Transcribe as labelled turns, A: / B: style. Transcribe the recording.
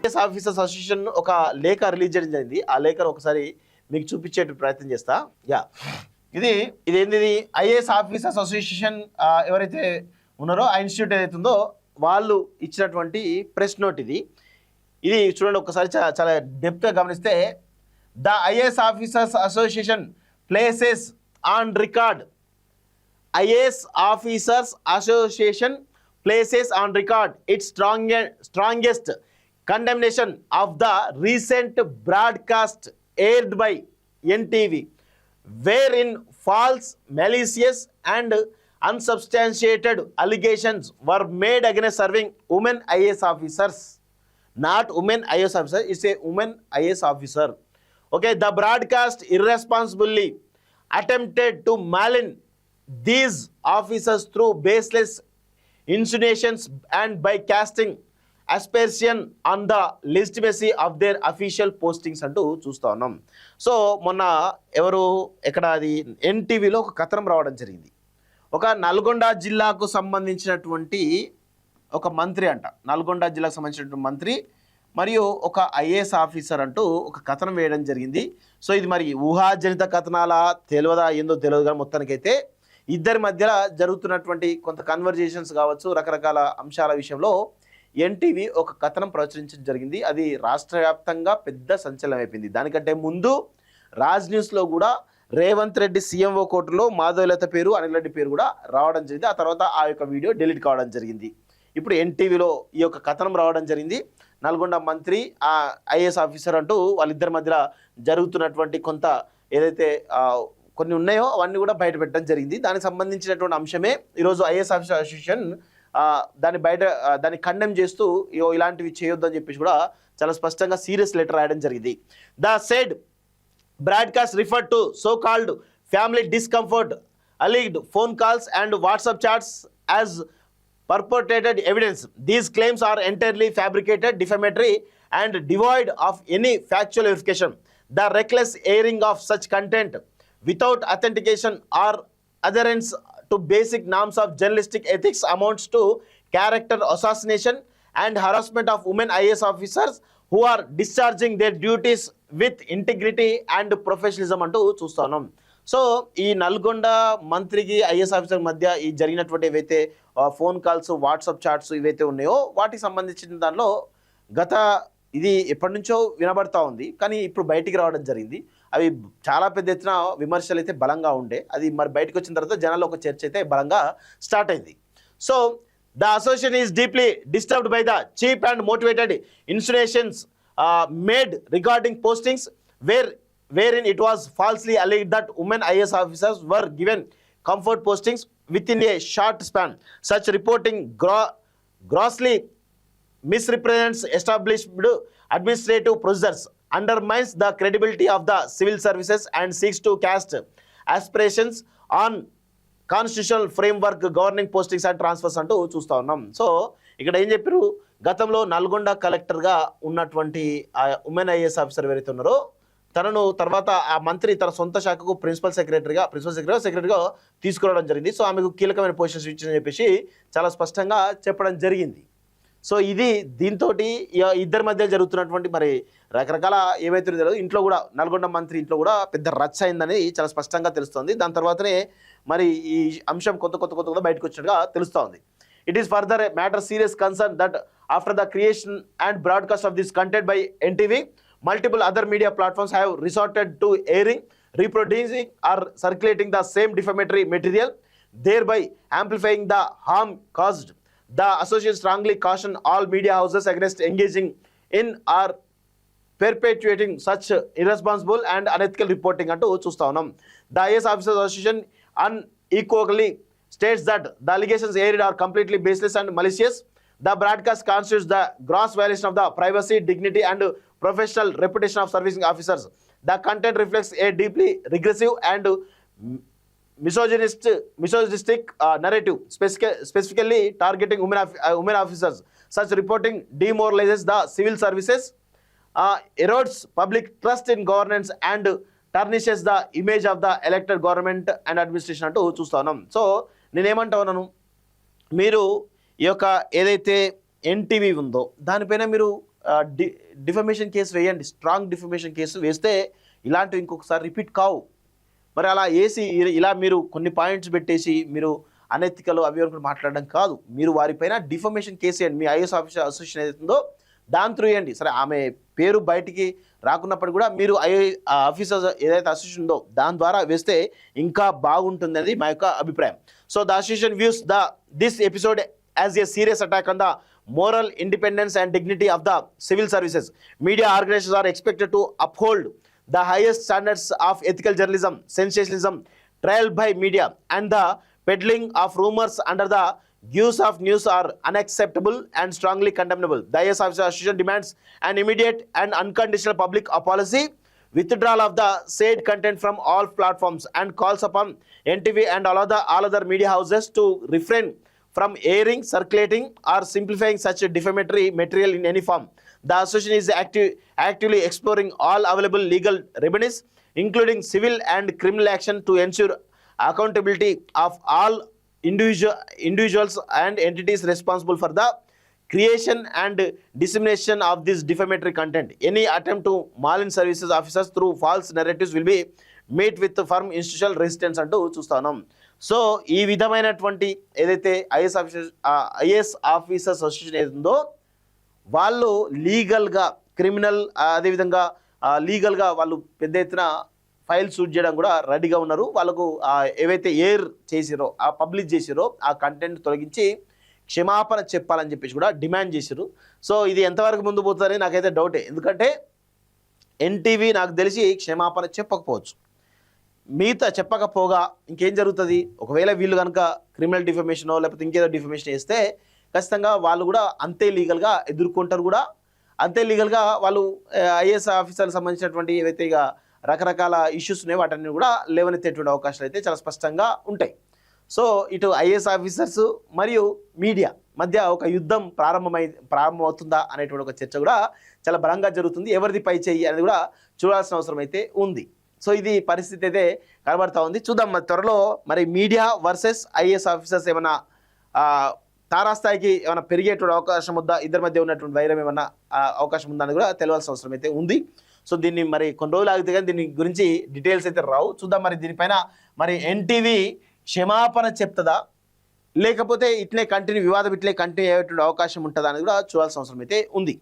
A: IAS officers association ఒక లేఖ release చేయడం జరిగింది. ఆ లేఖను ఒకసారి మీకు చూపించే ప్రయత్నం చేస్తా. ఇదేంటిది ఐఏఎస్ ఆఫీసర్స్ అసోసియేషన్ ఎవరైతే ఉన్నారో ఆ ఇన్స్టిట్యూట్ ఏదైతే ఉందో వాళ్ళు ఇచ్చినటువంటి ప్రెస్ నోట్ ఇది చూడండి ఒకసారి చాలా డెప్త్గా గమనిస్తే the IAS officers association places on record IAS Officers Association places on record its strongest condemnation of the recent broadcast aired by NTV, wherein false, malicious and unsubstantiated allegations were made against serving women IAS officers. Not women IAS officer, it's a women IAS officer. Okay, the broadcast irresponsibly attempted to malign these officers through baseless insinuations and by casting aspersion on the legitimacy of their official postings అంటూ చూస్తా ఉన్నాం. So మొన్న ఎవరు ఎక్కడ అది ఎన్టీవీలో ఒక కథనం రావడం జరిగింది. ఒక నల్గొండ జిల్లాకు సంబంధించినటువంటి ఒక మంత్రి నల్గొండ జిల్లాకు సంబంధించినటువంటి మంత్రి మరియు ఒక ఐఏఎస్ ఆఫీసర్ అంటూ ఒక కథనం వేయడం జరిగింది. సో ఇది మరి ఊహాజనిత కథనాలా తెలియదా ఏందో తెలియదు కానీ మొత్తానికైతే ఇద్దరి మధ్య జరుగుతున్నటువంటి కొంత కన్వర్జేషన్స్ కావచ్చు రకరకాల అంశాల విషయంలో ఎన్టీవీ ఒక కథనం ప్రచురించడం జరిగింది. అది రాష్ట్ర వ్యాప్తంగా పెద్ద సంచలనం అయిపోయింది. దానికంటే ముందు రాజ్ న్యూస్లో కూడా రేవంత్ రెడ్డి సీఎంఓ కోర్టులో మాధవలత పేరు అనిల్ రెడ్డి పేరు కూడా రావడం జరిగింది. ఆ తర్వాత ఆ యొక్క వీడియో డిలీట్ కావడం జరిగింది. ఇప్పుడు ఎన్టీవీలో ఈ యొక్క కథనం రావడం జరిగింది. నల్గొండ మంత్రి ఆ ఐఏఎస్ ఆఫీసర్ అంటూ వాళ్ళిద్దరి మధ్య జరుగుతున్నటువంటి కొంత ఏదైతే కొన్ని ఉన్నాయో అవన్నీ కూడా బయట పెట్టడం జరిగింది. దానికి సంబంధించినటువంటి అంశమే ఈరోజు ఐఏఎస్ ఆఫీసర్ అసోసియేషన్ దాన్ని కండెమ్ చేస్తూ ఇలాంటివి చేయొద్దు అని చెప్పేసి కూడా చాలా స్పష్టంగా సీరియస్ లెటర్ రాయడం జరిగింది. The said broadcast refer to so called family discomfort alleged phone calls and WhatsApp chats as purported evidence. These claims are entirely fabricated, defamatory and devoid of any factual verification. The reckless airing of such content without authentication or adherence to basic norms of journalistic ethics amounts to character assassination and harassment of women IAS officers who are discharging their duties with integrity and professionalism అంటూ చూస్తున్నాం. So ఈ నల్గొండ మంత్రికి IAS officer మధ్య ఈ జరిగినటువంటి ఏవైతే phone calls WhatsApp chats ఇవైతే ఉన్నాయో వాటికి సంబంధించిన దానిలో ఇది ఎప్పటి నుంచో వినబడతా ఉంది. కానీ ఇప్పుడు బయటికి రావడం జరిగింది. అవి చాలా పెద్ద ఎత్తున విమర్శలు అయితే బలంగా ఉండే అది మరి బయటకు వచ్చిన తర్వాత జనాల్లో ఒక చర్చ అయితే బలంగా స్టార్ట్ అయింది. So the association is deeply disturbed by the cheap and motivated insinuations made regarding postings wherein it was falsely alleged that women IAS officers were given comfort postings within a short span. Such reporting grossly misrepresents established administrative procedures, undermines the credibility of the civil services and seeks to cast aspirations on constitutional framework governing postings and transfers అంటూ చూస్తూ ఉన్నాం. So ఇక్కడ ఏం చెప్పారు, గతంలో నల్గొండ కలెక్టర్గా ఉన్నటువంటి women IAS officer ఎవరైతే ఉన్నారో తనను తర్వాత ఆ మంత్రి తన సొంత శాఖకు ప్రిన్సిపల్ సెక్రటరీగా తీసుకురావడం జరిగింది. సో ఆమెకు కీలకమైన పొజిషన్స్ ఇచ్చిందని చెప్పేసి చాలా స్పష్టంగా చెప్పడం జరిగింది. సో ఇది దీంతో ఇద్దరి మధ్య జరుగుతున్నటువంటి మరి రకరకాల ఏవైతే తెలియదు ఇంట్లో కూడా నల్గొండ మంత్రి ఇంట్లో కూడా పెద్ద రచ్చ అయిందని చాలా స్పష్టంగా తెలుస్తోంది. దాని తర్వాతనే మరి ఈ అంశం కొత్త బయటకు వచ్చినట్టుగా తెలుస్తోంది. It is further matter serious concern that after the creation and broadcast of this content by NTV multiple other media platforms have resorted to airing, reproducing or circulating the same defamatory material, thereby amplifying the harm caused. The association strongly caution all media houses against engaging in or perpetuating such irresponsible and unethical reporting అంటూ చూస్తా ఉన్నాం. The IAS Officers Association unequivocally states that the allegations aired are completely baseless and malicious. The broadcast constitutes the gross violation of the privacy, dignity and professional reputation of servicing officers. The content reflects a deeply regressive and misogynistic narrative, specifically targeting women officers. Such reporting demoralizes the civil services, erodes public trust in governance and tarnishes the image of the elected government and administration అంటూ చూస్తా ఉన్నాం. So నేనేమంటా ఉన్నాను, మీరు ఈ యొక్క ఏదైతే NTV ఉందో దానిపైన మీరు డిఫమేషన్ కేసు వేయండి, స్ట్రాంగ్ డిఫమేషన్ కేసు వేస్తే ఇలాంటివి ఇంకొకసారి రిపీట్ కావు. మరి అలా వేసి ఇలా మీరు కొన్ని పాయింట్స్ పెట్టేసి మీరు అనెతికలు అవి మాట్లాడడం కాదు. మీరు వారిపైన డిఫమేషన్ కేసు వేయండి. మీ ఐఏఎస్ ఆఫీసర్ అసోసియేషన్ ఏదైతుందో దాని త్రూ వేయండి. సరే ఆమె పేరు బయటికి రాకున్నప్పుడు కూడా మీరు ఆఫీసర్ ఏదైతే అసోసియేషన్ ఉందో దాని ద్వారా వేస్తే ఇంకా బాగుంటుంది అనేది మా యొక్క అభిప్రాయం. So the association views this episode as a serious attack on the moral independence and dignity of the civil services. Media organizations are expected to uphold the highest standards of ethical journalism. Sensationalism, trial by media, and the peddling of rumors under the guise of news are unacceptable and strongly condemnable. The IAS Officer Association demands an immediate and unconditional public apology, withdrawal of the said content from all platforms, and calls upon NTV and all other media houses to refrain from airing, circulating, or simplifying such defamatory material in any form. The association is actively exploring all available legal remedies, including civil and criminal action, to ensure accountability of all individuals and entities responsible for the creation and dissemination of this defamatory content. Any attempt to malign services officers through false narratives will be met with firm institutional resistance అంటూ చూస్తున్నాం. So ఈ విధమైనటువంటి ఏదైతే IAS officers association ఏదో వాళ్ళు లీగల్గా criminal అదేవిధంగా లీగల్గా వాళ్ళు పెద్ద ఎత్తున ఫైల్ షూట్ చేయడం కూడా రెడీగా ఉన్నారు. వాళ్ళకు ఏవైతే ఎయిర్ చేసిరో పబ్లిష్ చేసిరో ఆ కంటెంట్ తొలగించి క్షమాపణ చెప్పాలని చెప్పేసి కూడా డిమాండ్ చేసిరు. సో ఇది ఎంతవరకు ముందు పోతుందని నాకైతే డౌటే. ఎందుకంటే ఎన్టీవీ నాకు తెలిసి క్షమాపణ చెప్పకపోవచ్చు. మిగతా చెప్పకపోగా ఇంకేం జరుగుతుంది? ఒకవేళ వీళ్ళు కనుక క్రిమినల్ డిఫమేషనో లేకపోతే ఇంకేదో డిఫమేషన్ వేస్తే ఖచ్చితంగా వాళ్ళు కూడా అంతే లీగల్గా ఎదుర్కొంటారు. కూడా అంతే లీగల్గా వాళ్ళు ఐఏఎస్ ఆఫీసర్లకు సంబంధించినటువంటి ఏవైతే ఇక రకరకాల ఇష్యూస్ ఉన్నాయో వాటన్ని కూడా లేవనెత్తేటువంటి అవకాశాలు అయితే చాలా స్పష్టంగా ఉంటాయి. సో ఇటు ఐఏఎస్ ఆఫీసర్స్ మరియు మీడియా మధ్య ఒక యుద్ధం ప్రారంభమవుతుందా అనేటువంటి ఒక చర్చ కూడా చాలా బలంగా జరుగుతుంది. ఎవరిది పై చెయ్యి అనేది కూడా చూడాల్సిన అవసరం అయితే ఉంది. సో ఇది పరిస్థితి అయితే కనబడతా ఉంది. చూద్దాం మరి త్వరలో మరి మీడియా వర్సెస్ ఐఏఎస్ ఆఫీసర్స్ ఏమైనా తారాస్థాయికి ఏమైనా పెరిగేటువంటి అవకాశం ఉందా, ఇద్దరి మధ్య ఉన్నటువంటి వైరం ఏమైనా అవకాశం ఉందా అని కూడా తెలియాల్సిన అవసరం అయితే ఉంది. సో దీన్ని మరి కొన్ని రోజులు ఆగితే కానీ దీని గురించి డీటెయిల్స్ అయితే రావు. చూద్దాం మరి దీనిపైన మరి ఎన్టీవీ క్షమాపణ చెప్తుందా లేకపోతే ఇట్లే కంటిన్యూ వివాదం ఇట్లే కంటిన్యూ అయ్యేటువంటి అవకాశం ఉంటుందా అని కూడా చూడాల్సిన అవసరం అయితే ఉంది.